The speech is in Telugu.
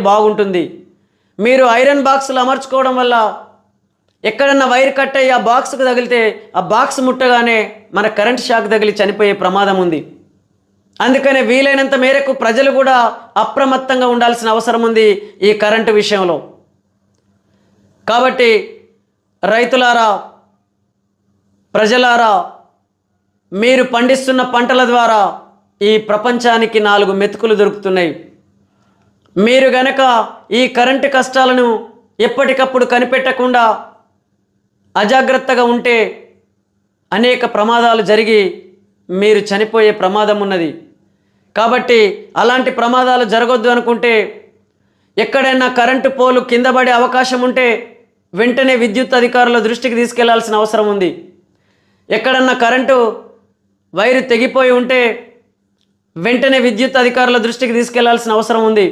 బాగుంటుంది. మీరు ఐరన్ బాక్సులు అమర్చుకోవడం వల్ల ఎక్కడన్నా వైర్ కట్ అయ్యి ఆ బాక్స్కు తగిలితే ఆ బాక్స్ ముట్టగానే మన కరెంట్ షాక్ తగిలి చనిపోయే ప్రమాదం ఉంది. అందుకనే వీలైనంత మేరకు ప్రజలు కూడా అప్రమత్తంగా ఉండాల్సిన అవసరం ఉంది ఈ కరెంటు విషయంలో. కాబట్టి రైతులారా, ప్రజలారా, మీరు పండిస్తున్న పంటల ద్వారా ఈ ప్రపంచానికి 4 మెతుకులు దొరుకుతున్నాయి. మీరు గనక ఈ కరెంటు కష్టాలను ఎప్పటికప్పుడు కనిపెట్టకుండా అజాగ్రత్తగా ఉంటే అనేక ప్రమాదాలు జరిగి మీరు చనిపోయే ప్రమాదం ఉన్నది. కాబట్టి అలాంటి ప్రమాదాలు జరగొద్దు అనుకుంటే ఎక్కడైనా కరెంటు పోలు కింద పడే అవకాశం ఉంటే వెంటనే విద్యుత్ అధికారుల దృష్టికి తీసుకెళ్లాల్సిన అవసరం ఉంది. ఎక్కడన్నా కరెంటు వైరు తెగిపోయి ఉంటే వెంటనే విద్యుత్ అధికారుల దృష్టికి తీసుకెళ్లాల్సిన అవసరం ఉంది.